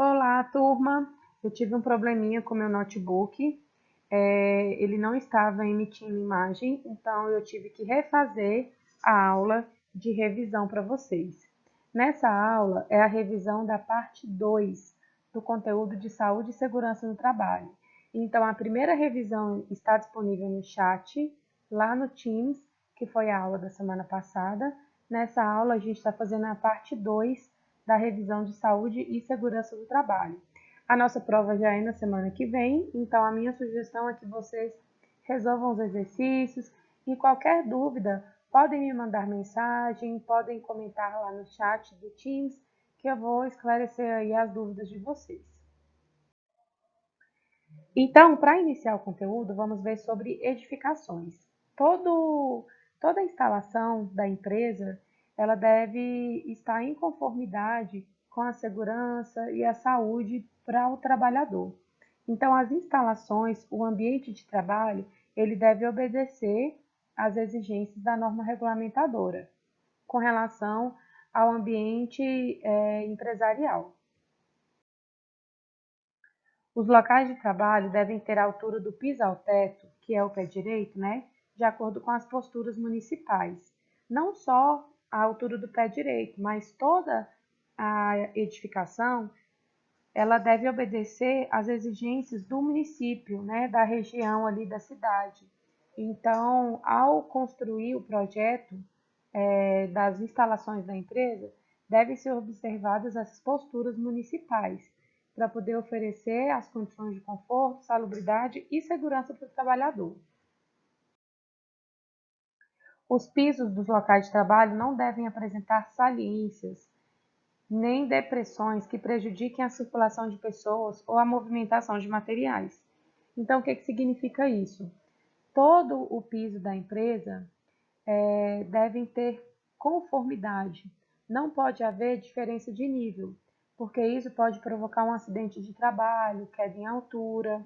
Olá, turma! Eu tive um probleminha com meu notebook. Ele não estava emitindo imagem, então eu tive que refazer a aula de revisão para vocês. Nessa aula é a revisão da parte 2 do conteúdo de saúde e segurança no trabalho. Então, a primeira revisão está disponível no chat, lá no Teams, que foi a aula da semana passada. Nessa aula, a gente está fazendo a parte 2 da revisão de saúde e segurança do trabalho. A nossa prova já é na semana que vem, então a minha sugestão é que vocês resolvam os exercícios e qualquer dúvida podem me mandar mensagem, podem comentar lá no chat do Teams, que eu vou esclarecer aí as dúvidas de vocês. Então, para iniciar o conteúdo, vamos ver sobre edificações. Toda a instalação da empresa, ela deve estar em conformidade com a segurança e a saúde para o trabalhador. Então, as instalações, o ambiente de trabalho, ele deve obedecer às exigências da norma regulamentadora com relação ao ambiente empresarial. Os locais de trabalho devem ter a altura do piso ao teto, que é o pé direito, né? De acordo com as posturas municipais. Não só a altura do pé direito, mas toda a edificação, ela deve obedecer às exigências do município, né? Da região ali da cidade. Então, ao construir o projeto das instalações da empresa, devem ser observadas as posturas municipais para poder oferecer as condições de conforto, salubridade e segurança para o trabalhador. Os pisos dos locais de trabalho não devem apresentar saliências, nem depressões que prejudiquem a circulação de pessoas ou a movimentação de materiais. Então, o que significa isso? Todo o piso da empresa devem ter conformidade. Não pode haver diferença de nível, porque isso pode provocar um acidente de trabalho, queda em altura.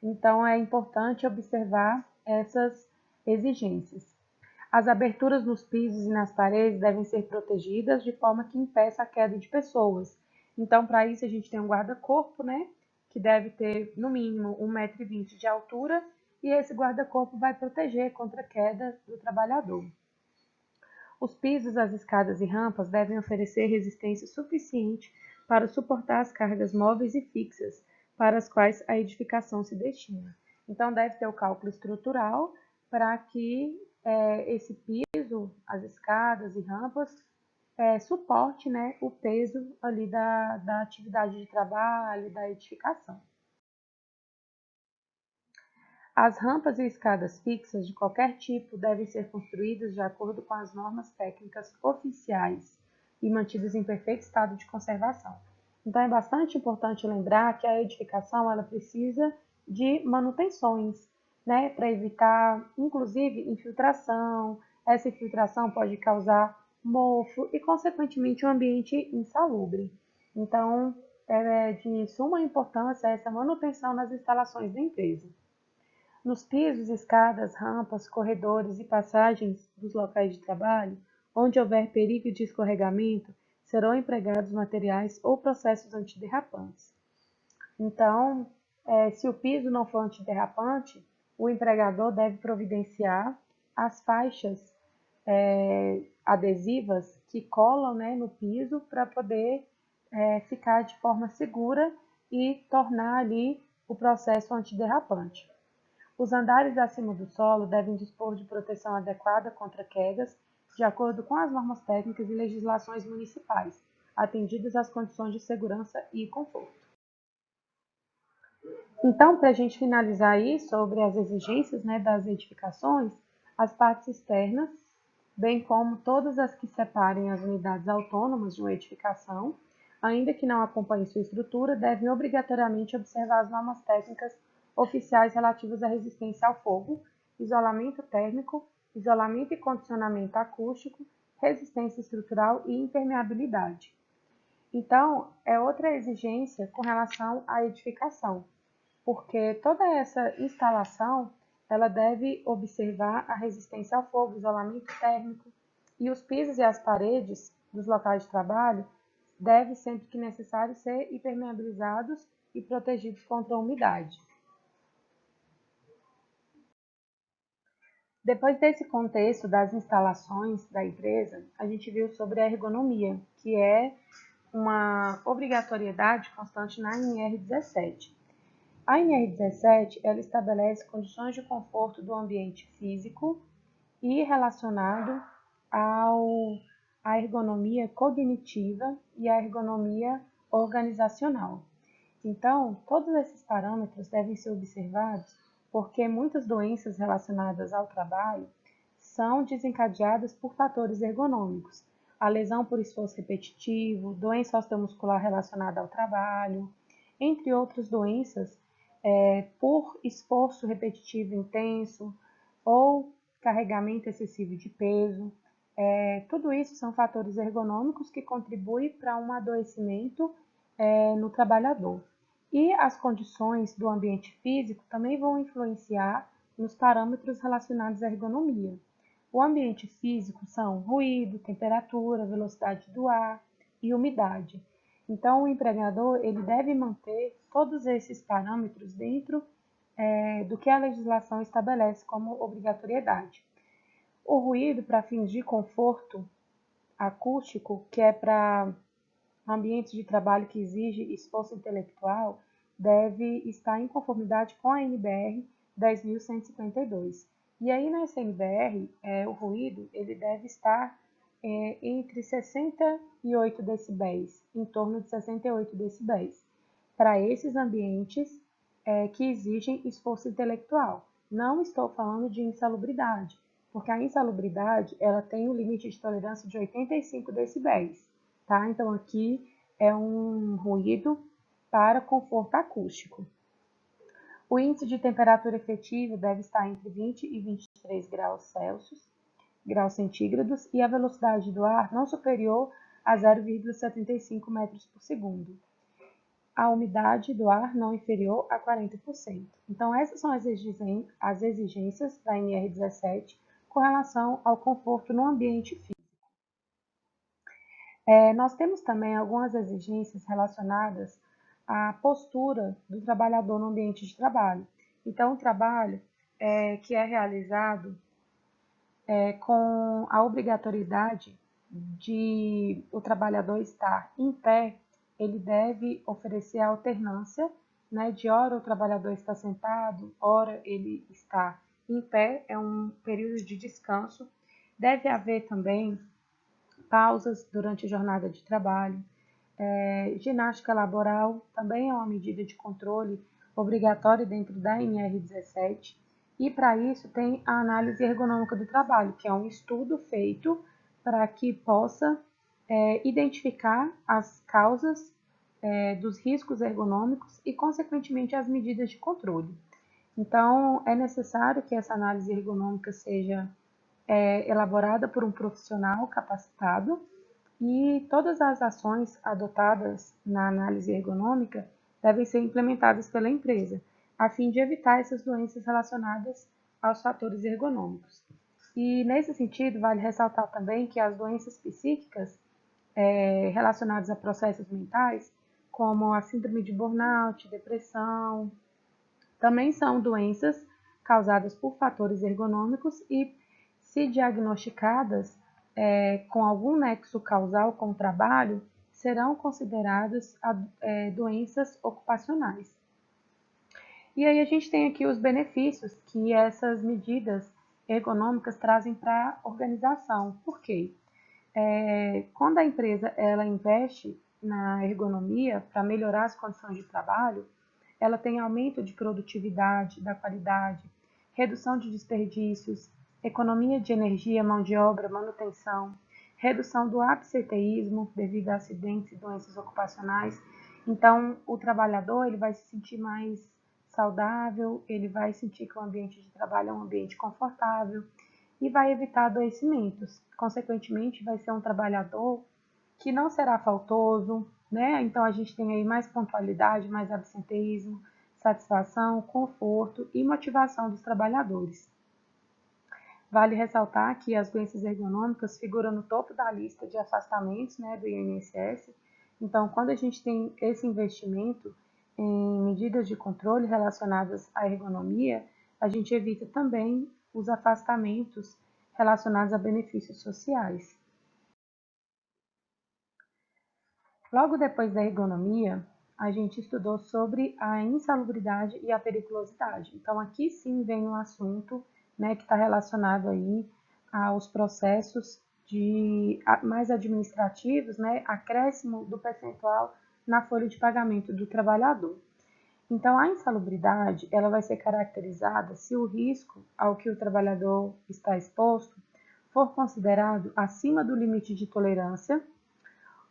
Então, é importante observar essas exigências. As aberturas nos pisos e nas paredes devem ser protegidas de forma que impeça a queda de pessoas. Então, para isso, a gente tem um guarda-corpo, né? Que deve ter, no mínimo, 1,20 m de altura, e esse guarda-corpo vai proteger contra a queda do trabalhador. Os pisos, as escadas e rampas devem oferecer resistência suficiente para suportar as cargas móveis e fixas para as quais a edificação se destina. Então, deve ter o cálculo estrutural para que esse piso, as escadas e rampas, suporte, né, o peso ali da atividade de trabalho, da edificação. As rampas e escadas fixas de qualquer tipo devem ser construídas de acordo com as normas técnicas oficiais e mantidas em perfeito estado de conservação. Então, é bastante importante lembrar que a edificação ela precisa de manutenções, né, para evitar, inclusive, infiltração. Essa infiltração pode causar mofo e, consequentemente, um ambiente insalubre. Então, é de suma importância essa manutenção nas instalações da empresa. Nos pisos, escadas, rampas, corredores e passagens dos locais de trabalho, onde houver perigo de escorregamento, serão empregados materiais ou processos antiderrapantes. Então, se o piso não for antiderrapante, o empregador deve providenciar as faixas adesivas que colam, né, no piso para poder ficar de forma segura e tornar ali o processo antiderrapante. Os andares acima do solo devem dispor de proteção adequada contra quedas, de acordo com as normas técnicas e legislações municipais, atendidas às condições de segurança e conforto. Então, para a gente finalizar aí sobre as exigências, né, das edificações, as partes externas, bem como todas as que separem as unidades autônomas de uma edificação, ainda que não acompanhem sua estrutura, devem obrigatoriamente observar as normas técnicas oficiais relativas à resistência ao fogo, isolamento térmico, isolamento e condicionamento acústico, resistência estrutural e impermeabilidade. Então, é outra exigência com relação à edificação, porque toda essa instalação ela deve observar a resistência ao fogo, isolamento térmico, e os pisos e as paredes dos locais de trabalho devem, sempre que necessário, ser impermeabilizados e protegidos contra a umidade. Depois desse contexto das instalações da empresa, a gente viu sobre a ergonomia, que é uma obrigatoriedade constante na ANR17. A ANR17 ela estabelece condições de conforto do ambiente físico e relacionado à ergonomia cognitiva e à ergonomia organizacional. Então, todos esses parâmetros devem ser observados porque muitas doenças relacionadas ao trabalho são desencadeadas por fatores ergonômicos. A lesão por esforço repetitivo, doença osteomuscular relacionada ao trabalho, entre outras doenças por esforço repetitivo intenso ou carregamento excessivo de peso. Tudo isso são fatores ergonômicos que contribuem para um adoecimento no trabalhador. E as condições do ambiente físico também vão influenciar nos parâmetros relacionados à ergonomia. O ambiente físico são ruído, temperatura, velocidade do ar e umidade. Então, o empregador ele deve manter todos esses parâmetros dentro do que a legislação estabelece como obrigatoriedade. O ruído, para fins de conforto acústico, que é para ambientes de trabalho que exige esforço intelectual, deve estar em conformidade com a NBR 10.152. E aí nessa NBR, o ruído ele deve estar entre 68 decibéis, em torno de 68 decibéis, para esses ambientes que exigem esforço intelectual. Não estou falando de insalubridade, porque a insalubridade ela tem um limite de tolerância de 85 decibéis. Tá? Então, aqui é um ruído para conforto acústico. O índice de temperatura efetiva deve estar entre 20 e 23 graus centígrados, e a velocidade do ar não superior a 0,75 metros por segundo. A umidade do ar não inferior a 40%. Então, essas são as exigências da NR17 com relação ao conforto no ambiente físico. Nós temos também algumas exigências relacionadas à postura do trabalhador no ambiente de trabalho. Então, o trabalho que é realizado com a obrigatoriedade de o trabalhador estar em pé, ele deve oferecer alternância, né, de hora o trabalhador está sentado, hora ele está em pé, é um período de descanso. Deve haver também pausas durante a jornada de trabalho. Ginástica laboral também é uma medida de controle obrigatória dentro da NR17. E para isso tem a análise ergonômica do trabalho, que é um estudo feito para que possa identificar as causas dos riscos ergonômicos e, consequentemente, as medidas de controle. Então, é necessário que essa análise ergonômica seja elaborada por um profissional capacitado e todas as ações adotadas na análise ergonômica devem ser implementadas pela empresa, a fim de evitar essas doenças relacionadas aos fatores ergonômicos. E, nesse sentido, vale ressaltar também que as doenças psíquicas relacionadas a processos mentais, como a síndrome de burnout, depressão, também são doenças causadas por fatores ergonômicos e, se diagnosticadas com algum nexo causal com o trabalho, serão consideradas doenças ocupacionais. E aí a gente tem aqui os benefícios que essas medidas ergonômicas trazem para a organização. Por quê? Quando a empresa ela investe na ergonomia para melhorar as condições de trabalho, ela tem aumento de produtividade, da qualidade, redução de desperdícios, economia de energia, mão de obra, manutenção, redução do absenteísmo devido a acidentes e doenças ocupacionais. Então, o trabalhador ele vai se sentir mais saudável, ele vai sentir que o ambiente de trabalho é um ambiente confortável e vai evitar adoecimentos. Consequentemente, vai ser um trabalhador que não será faltoso, né? Então, a gente tem aí mais pontualidade, mais absenteísmo, satisfação, conforto e motivação dos trabalhadores. Vale ressaltar que as doenças ergonômicas figuram no topo da lista de afastamentos, né, do INSS, Então, quando a gente tem esse investimento em medidas de controle relacionadas à ergonomia, a gente evita também os afastamentos relacionados a benefícios sociais. Logo depois da ergonomia, a gente estudou sobre a insalubridade e a periculosidade. Então, aqui sim vem um assunto, né, que está relacionado aí aos processos mais administrativos, né, acréscimo do percentual na folha de pagamento do trabalhador. Então, a insalubridade ela vai ser caracterizada se o risco ao que o trabalhador está exposto for considerado acima do limite de tolerância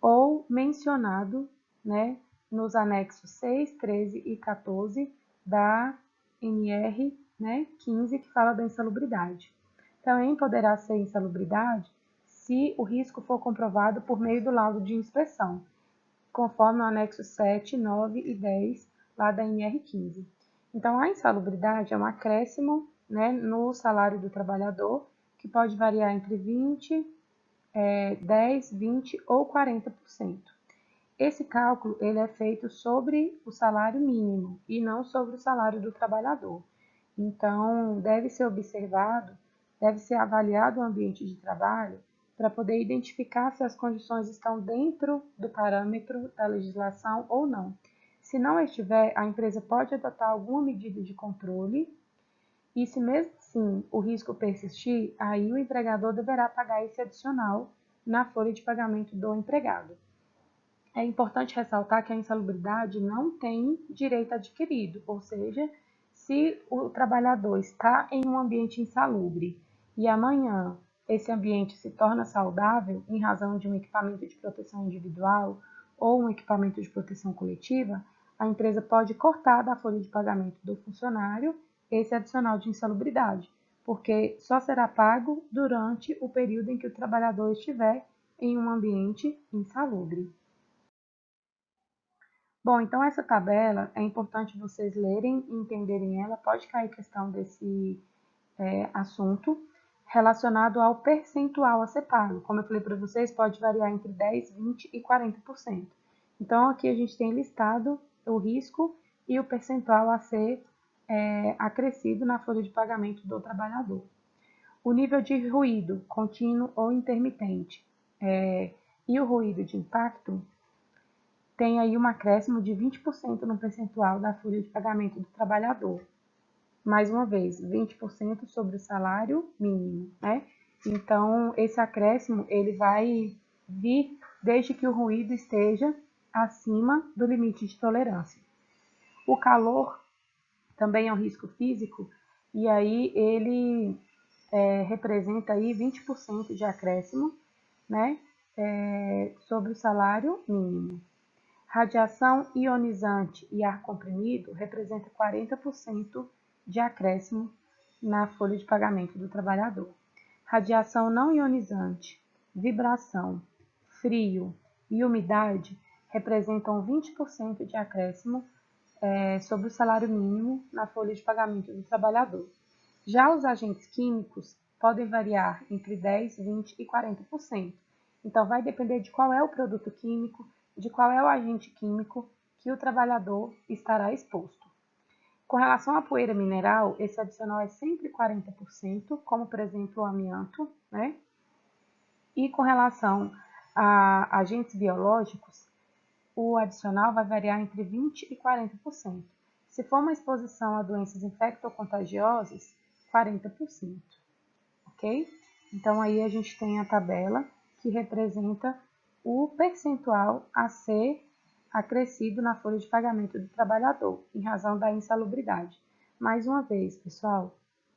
ou mencionado, né, nos anexos 6, 13 e 14 da NR, né, 15, que fala da insalubridade. Também poderá ser insalubridade se o risco for comprovado por meio do laudo de inspeção, conforme o anexo 7, 9 e 10 lá da NR 15. Então, a insalubridade é um acréscimo, né, no salário do trabalhador, que pode variar entre 20, 10, 20 ou 40%. Esse cálculo ele é feito sobre o salário mínimo e não sobre o salário do trabalhador. Então, deve ser observado, deve ser avaliado o ambiente de trabalho para poder identificar se as condições estão dentro do parâmetro da legislação ou não. Se não estiver, a empresa pode adotar alguma medida de controle e se mesmo assim o risco persistir, aí o empregador deverá pagar esse adicional na folha de pagamento do empregado. É importante ressaltar que a insalubridade não tem direito adquirido, ou seja, se o trabalhador está em um ambiente insalubre e amanhã esse ambiente se torna saudável em razão de um equipamento de proteção individual ou um equipamento de proteção coletiva, a empresa pode cortar da folha de pagamento do funcionário esse adicional de insalubridade, porque só será pago durante o período em que o trabalhador estiver em um ambiente insalubre. Bom, então essa tabela é importante vocês lerem e entenderem ela. Pode cair questão desse assunto relacionado ao percentual a ser pago. Como eu falei para vocês, pode variar entre 10, 20 e 40%. Então, aqui a gente tem listado o risco e o percentual a ser acrescido na folha de pagamento do trabalhador. O nível de ruído, contínuo ou intermitente, e o ruído de impacto, tem aí um acréscimo de 20% no percentual da folha de pagamento do trabalhador. Mais uma vez, 20% sobre o salário mínimo, né? Então, esse acréscimo, ele vai vir desde que o ruído esteja acima do limite de tolerância. O calor também é um risco físico, e aí ele representa aí 20% de acréscimo, né? Sobre o salário mínimo. Radiação ionizante e ar comprimido representa 40% de acréscimo na folha de pagamento do trabalhador. Radiação não ionizante, vibração, frio e umidade representam 20% de acréscimo sobre o salário mínimo na folha de pagamento do trabalhador. Já os agentes químicos podem variar entre 10, 20 e 40%. Então, vai depender de qual é o produto químico, de qual é o agente químico que o trabalhador estará exposto. Com relação à poeira mineral, esse adicional é sempre 40%, como por exemplo o amianto, né? E com relação a agentes biológicos, o adicional vai variar entre 20% e 40%. Se for uma exposição a doenças infectocontagiosas, 40%, ok? Então, aí a gente tem a tabela que representa o percentual a ser acrescido na folha de pagamento do trabalhador, em razão da insalubridade. Mais uma vez, pessoal,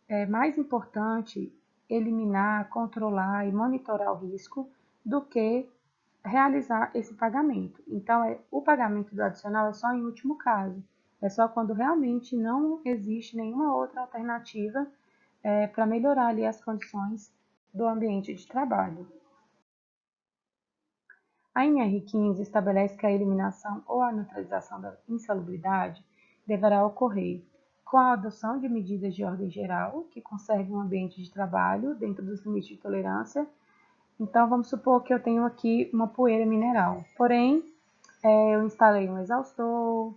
é mais importante eliminar, controlar e monitorar o risco do que realizar esse pagamento. Então, o pagamento do adicional é só em último caso, é só quando realmente não existe nenhuma outra alternativa para melhorar ali as condições do ambiente de trabalho. A NR15 estabelece que a eliminação ou a neutralização da insalubridade deverá ocorrer com a adoção de medidas de ordem geral que conservem um ambiente de trabalho dentro dos limites de tolerância. Então, vamos supor que eu tenho aqui uma poeira mineral. Porém, Eu instalei um exaustor,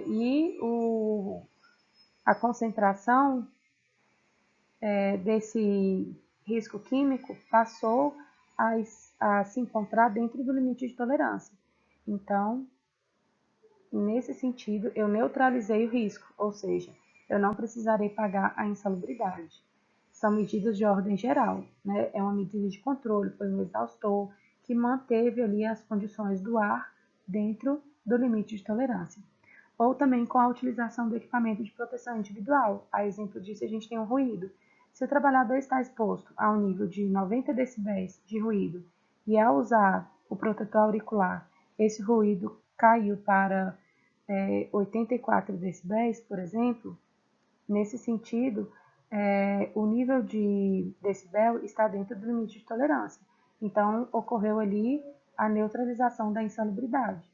e a concentração desse risco químico passou a se encontrar dentro do limite de tolerância. Então, nesse sentido, eu neutralizei o risco, ou seja, eu não precisarei pagar a insalubridade. São medidas de ordem geral, né? É uma medida de controle, foi um exaustor que manteve ali as condições do ar dentro do limite de tolerância. Ou também com a utilização do equipamento de proteção individual. A exemplo disso, a gente tem o ruído. Se o trabalhador está exposto a um nível de 90 decibéis de ruído e ao usar o protetor auricular, esse ruído caiu para 84 decibéis, por exemplo, nesse sentido, o nível de decibel está dentro do limite de tolerância. Então, ocorreu ali a neutralização da insalubridade.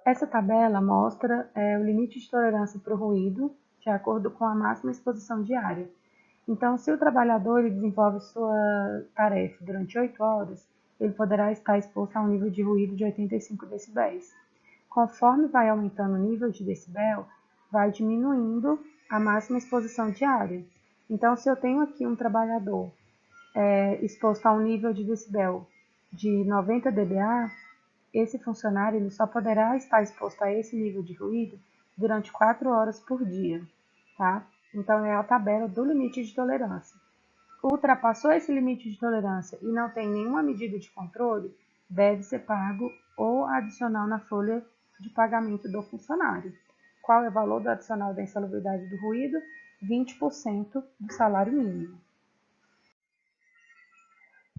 Essa tabela mostra o limite de tolerância para o ruído, de acordo com a máxima exposição diária. Então, se o trabalhador ele desenvolve sua tarefa durante 8 horas, ele poderá estar exposto a um nível de ruído de 85 decibéis. Conforme vai aumentando o nível de decibel, vai diminuindo a máxima exposição diária. Então, se eu tenho aqui um trabalhador exposto a um nível de decibel de 90 dBA, esse funcionário ele só poderá estar exposto a esse nível de ruído durante 4 horas por dia, tá? Então, é a tabela do limite de tolerância. Ultrapassou esse limite de tolerância e não tem nenhuma medida de controle, deve ser pago o adicional na folha de pagamento do funcionário. Qual é o valor do adicional da insalubridade do ruído? 20% do salário mínimo.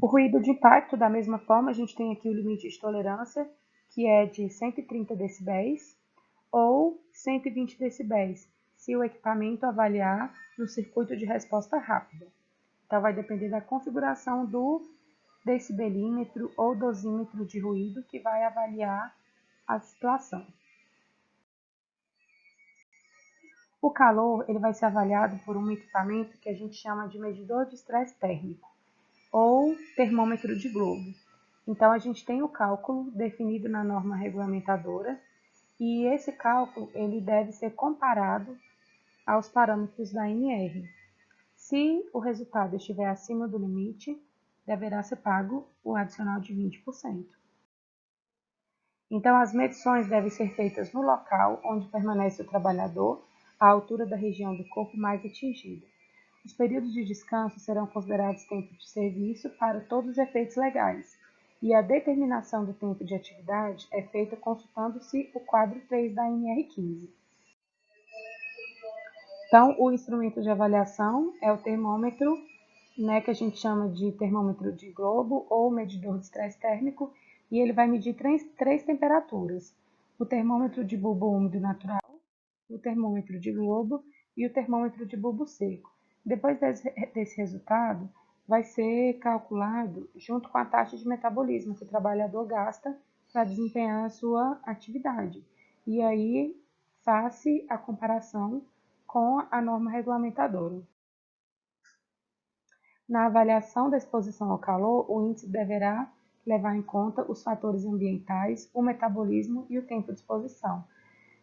O ruído de impacto, da mesma forma, a gente tem aqui o limite de tolerância, que é de 130 decibéis ou 120 decibéis, se o equipamento avaliar no circuito de resposta rápida. Então, vai depender da configuração do decibelímetro ou dosímetro de ruído que vai avaliar a situação. O calor ele vai ser avaliado por um equipamento que a gente chama de medidor de estresse térmico ou termômetro de globo. Então, a gente tem o cálculo definido na norma regulamentadora e esse cálculo ele deve ser comparado aos parâmetros da ANR. Se o resultado estiver acima do limite, deverá ser pago o adicional de 20%. Então, as medições devem ser feitas no local onde permanece o trabalhador, à altura da região do corpo mais atingida. Os períodos de descanso serão considerados tempo de serviço para todos os efeitos legais, e a determinação do tempo de atividade é feita consultando-se o quadro 3 da NR15. Então, o instrumento de avaliação é o termômetro, né, que a gente chama de termômetro de globo ou medidor de estresse térmico, e ele vai medir três temperaturas: o termômetro de bulbo úmido natural, o termômetro de globo e o termômetro de bulbo seco. Depois desse resultado, vai ser calculado junto com a taxa de metabolismo que o trabalhador gasta para desempenhar a sua atividade. E aí, faz-se a comparação com a norma regulamentadora. Na avaliação da exposição ao calor, o índice deverá levar em conta os fatores ambientais, o metabolismo e o tempo de exposição.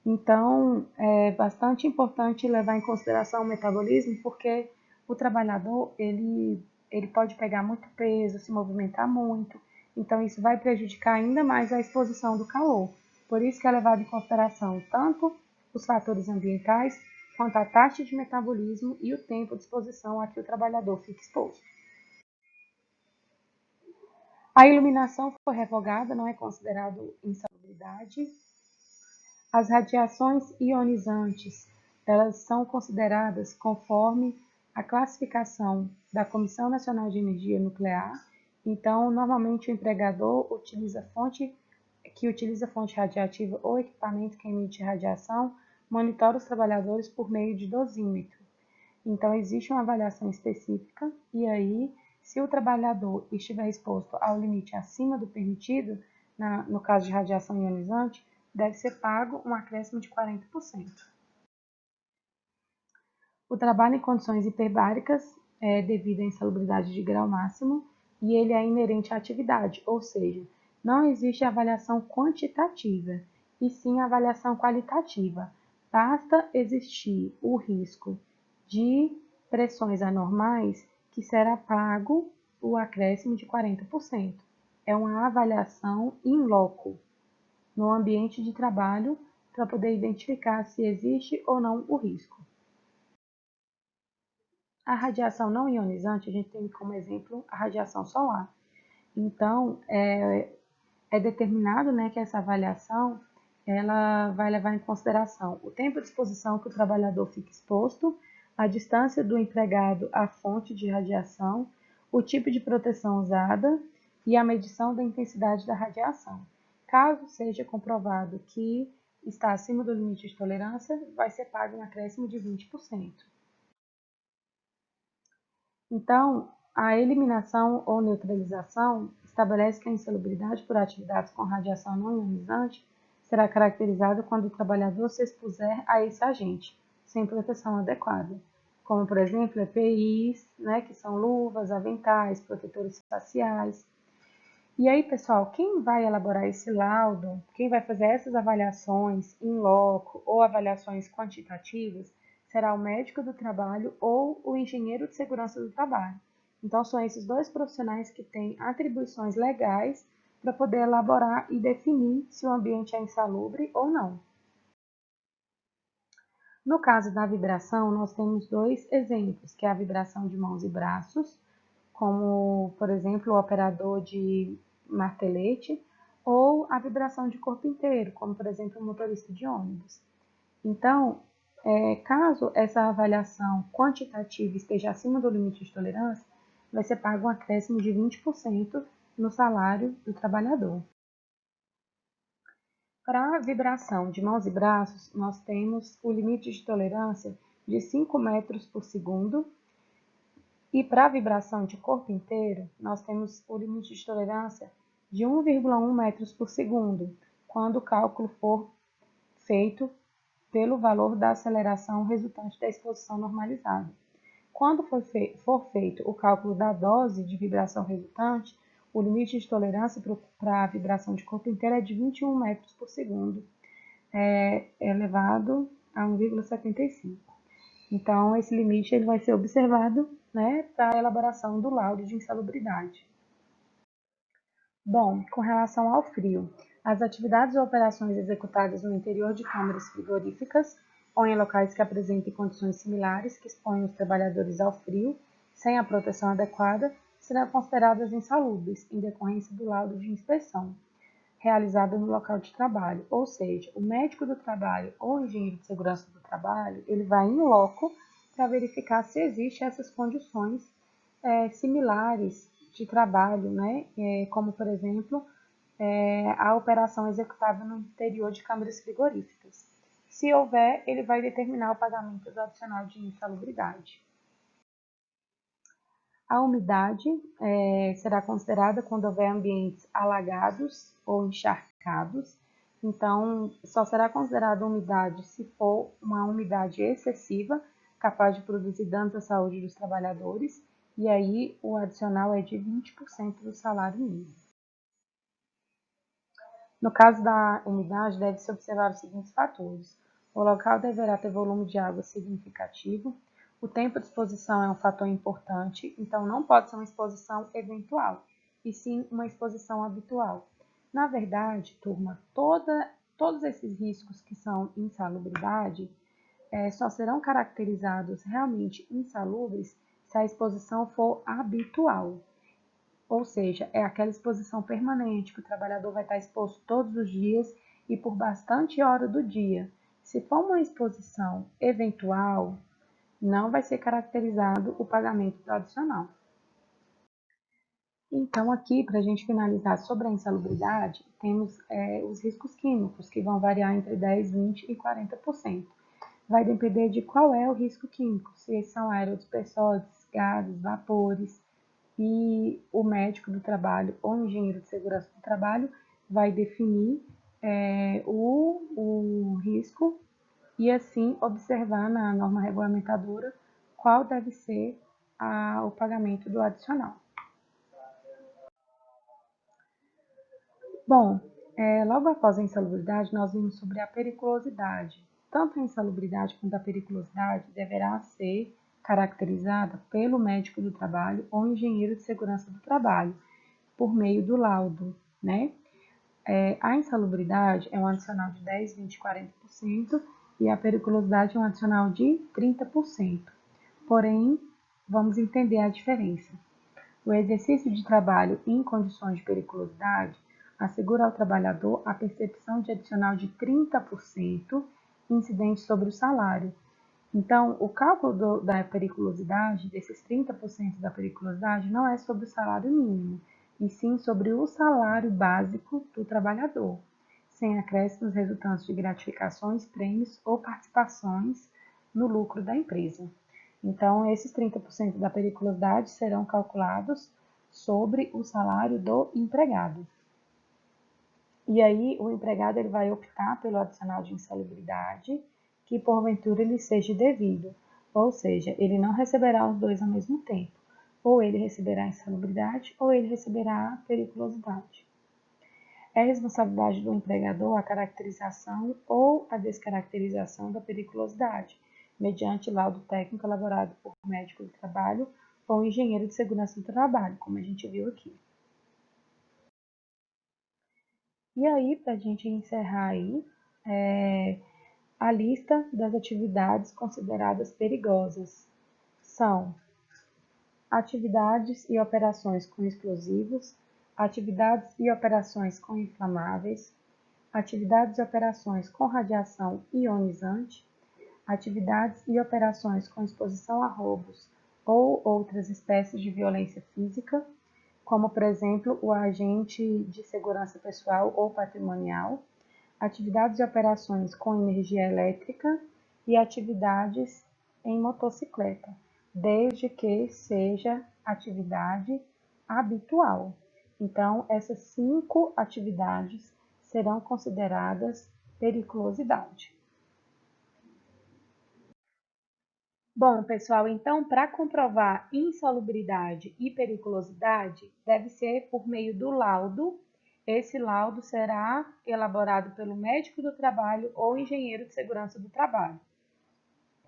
Então, é bastante importante levar em consideração o metabolismo, porque o trabalhador ele pode pegar muito peso, se movimentar muito, então isso vai prejudicar ainda mais a exposição do calor. Por isso que é levado em consideração tanto os fatores ambientais, quanto a taxa de metabolismo e o tempo de exposição a que o trabalhador fica exposto. A iluminação foi revogada, não é considerado insalubridade. As radiações ionizantes, elas são consideradas conforme a classificação da Comissão Nacional de Energia Nuclear. Então, normalmente o empregador utiliza fonte radiativa ou equipamento que emite radiação, monitora os trabalhadores por meio de dosímetro. Então, existe uma avaliação específica e aí, se o trabalhador estiver exposto ao limite acima do permitido, no caso de radiação ionizante, deve ser pago um acréscimo de 40%. O trabalho em condições hiperbáricas é devido à insalubridade de grau máximo, e ele é inerente à atividade, ou seja, não existe avaliação quantitativa, e sim avaliação qualitativa. Basta existir o risco de pressões anormais que será pago o acréscimo de 40%. É uma avaliação in loco, no ambiente de trabalho, para poder identificar se existe ou não o risco. A radiação não ionizante, a gente tem como exemplo a radiação solar. Então, é determinado, né, que essa avaliação ela vai levar em consideração o tempo de exposição que o trabalhador fica exposto, a distância do empregado à fonte de radiação, o tipo de proteção usada e a medição da intensidade da radiação. Caso seja comprovado que está acima do limite de tolerância, vai ser pago um acréscimo de 20%. Então, a eliminação ou neutralização estabelece que a insalubridade por atividades com radiação não ionizante será caracterizada quando o trabalhador se expuser a esse agente, sem proteção adequada, como, por exemplo, EPIs, né, que são luvas, aventais, protetores faciais. E aí, pessoal, quem vai elaborar esse laudo, quem vai fazer essas avaliações in loco ou avaliações quantitativas, será o médico do trabalho ou o engenheiro de segurança do trabalho. Então, são esses dois profissionais que têm atribuições legais para poder elaborar e definir se o ambiente é insalubre ou não. No caso da vibração, nós temos dois exemplos, que é a vibração de mãos e braços, como, por exemplo, o operador de martelete, ou a vibração de corpo inteiro, como, por exemplo, o motorista de ônibus. Então, caso essa avaliação quantitativa esteja acima do limite de tolerância, vai ser pago um acréscimo de 20% no salário do trabalhador. Para a vibração de mãos e braços, nós temos o limite de tolerância de 5 metros por segundo. E para a vibração de corpo inteiro, nós temos o limite de tolerância de 1,1 metros por segundo, quando o cálculo for feito pelo valor da aceleração resultante da exposição normalizada. Quando for feito o cálculo da dose de vibração resultante, o limite de tolerância para a vibração de corpo inteiro é de 21 metros por segundo, elevado a 1,75. Então, esse limite ele vai ser observado, né, para a elaboração do laudo de insalubridade. Bom, com relação ao frio, as atividades ou operações executadas no interior de câmaras frigoríficas ou em locais que apresentem condições similares que exponham os trabalhadores ao frio, sem a proteção adequada, serão consideradas insalubres, em decorrência do laudo de inspeção, realizado no local de trabalho, ou seja, o médico do trabalho ou o engenheiro de segurança do trabalho, ele vai em loco para verificar se existem essas condições similares de trabalho, né? Como, por exemplo, a operação executada no interior de câmaras frigoríficas. Se houver, ele vai determinar o pagamento do adicional de insalubridade. A umidade será considerada quando houver ambientes alagados ou encharcados. Então, só será considerada umidade se for uma umidade excessiva, capaz de produzir danos à saúde dos trabalhadores, e aí o adicional é de 20% do salário mínimo. No caso da umidade, deve-se observar os seguintes fatores. O local deverá ter volume de água significativo. O tempo de exposição é um fator importante, então não pode ser uma exposição eventual, e sim uma exposição habitual. Na verdade, turma, todos esses riscos que são insalubridade só serão caracterizados realmente insalubres se a exposição for habitual. Ou seja, é aquela exposição permanente que o trabalhador vai estar exposto todos os dias e por bastante hora do dia. Se for uma exposição eventual, não vai ser caracterizado o pagamento do adicional. Então, aqui, para a gente finalizar sobre a insalubridade, temos os riscos químicos, que vão variar entre 10%, 20% e 40%. Vai depender de qual é o risco químico, se são aerodispersores, gases, vapores, e o médico do trabalho ou o engenheiro de segurança do trabalho vai definir o risco e assim observar na norma regulamentadora qual deve ser o pagamento do adicional. Bom, logo após a insalubridade, nós vimos sobre a periculosidade. Tanto a insalubridade quanto a periculosidade deverá ser caracterizada pelo médico do trabalho ou engenheiro de segurança do trabalho, por meio do laudo, né? A insalubridade é um adicional de 10, 20, 40% e a periculosidade é um adicional de 30%. Porém, vamos entender a diferença. O exercício de trabalho em condições de periculosidade assegura ao trabalhador a percepção de adicional de 30% incidente sobre o salário. Então, o cálculo da periculosidade, desses 30% da periculosidade, não é sobre o salário mínimo, e sim sobre o salário básico do trabalhador, sem acréscimos resultantes de gratificações, prêmios ou participações no lucro da empresa. Então, esses 30% da periculosidade serão calculados sobre o salário do empregado. E aí, o empregado ele vai optar pelo adicional de insalubridade, que porventura lhe seja devido, ou seja, ele não receberá os dois ao mesmo tempo. Ou ele receberá a insalubridade, ou ele receberá a periculosidade. É responsabilidade do empregador a caracterização ou a descaracterização da periculosidade, mediante laudo técnico elaborado por médico do trabalho ou engenheiro de segurança do trabalho, como a gente viu aqui. E aí, para a gente encerrar aí, a lista das atividades consideradas perigosas são atividades e operações com explosivos, atividades e operações com inflamáveis, atividades e operações com radiação ionizante, atividades e operações com exposição a roubos ou outras espécies de violência física, como, por exemplo, o agente de segurança pessoal ou patrimonial, atividades e operações com energia elétrica e atividades em motocicleta, desde que seja atividade habitual. Então, essas 5 atividades serão consideradas periculosidade. Bom, pessoal, então, para comprovar insalubridade e periculosidade, deve ser por meio do laudo. Esse laudo será elaborado pelo médico do trabalho ou engenheiro de segurança do trabalho.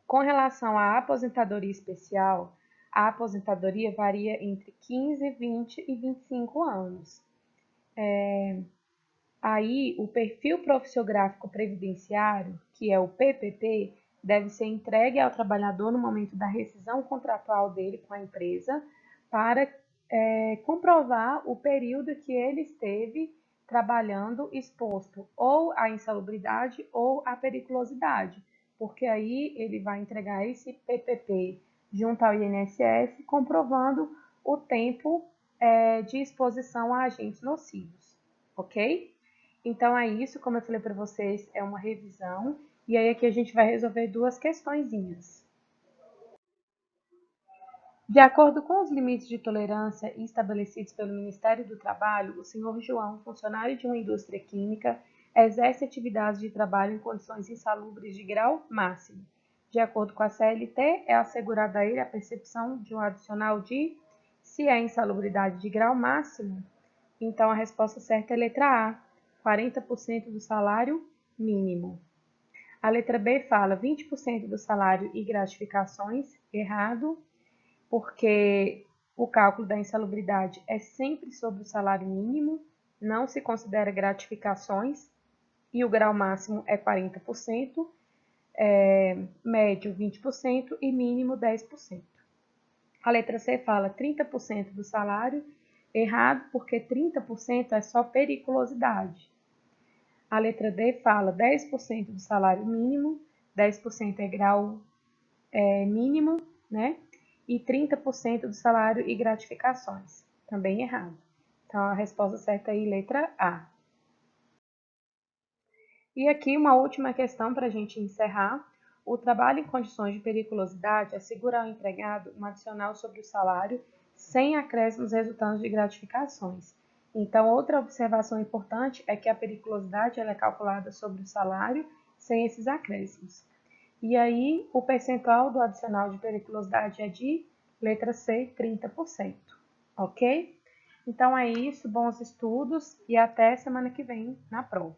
Com relação à aposentadoria especial, a aposentadoria varia entre 15, 20 e 25 anos. Aí, o perfil profissiográfico previdenciário, que é o PPP, deve ser entregue ao trabalhador no momento da rescisão contratual dele com a empresa para comprovar o período que ele esteve trabalhando exposto ou à insalubridade ou à periculosidade, porque aí ele vai entregar esse PPP junto ao INSS, comprovando o tempo de exposição a agentes nocivos, ok? Então é isso, como eu falei para vocês, é uma revisão. E aí aqui a gente vai resolver duas questõezinhas. De acordo com os limites de tolerância estabelecidos pelo Ministério do Trabalho, o senhor João, funcionário de uma indústria química, exerce atividades de trabalho em condições insalubres de grau máximo. De acordo com a CLT, é assegurada a ele a percepção de um adicional de, se é insalubridade de grau máximo, então a resposta certa é a letra A, 40% do salário mínimo. A letra B fala 20% do salário e gratificações, errado, porque o cálculo da insalubridade é sempre sobre o salário mínimo, não se considera gratificações, e o grau máximo é 40%, médio 20% e mínimo 10%. A letra C fala 30% do salário, errado, porque 30% é só periculosidade. A letra D fala 10% do salário mínimo, 10% é grau mínimo, né? E 30% do salário e gratificações. Também errado. Então, a resposta certa aí, letra A. E aqui uma última questão para a gente encerrar. O trabalho em condições de periculosidade assegura ao empregado um adicional sobre o salário sem acréscimos resultantes de gratificações. Então, outra observação importante é que a periculosidade ela é calculada sobre o salário sem esses acréscimos. E aí, o percentual do adicional de periculosidade é de letra C, 30%. Ok? Então é isso, bons estudos e até semana que vem na prova.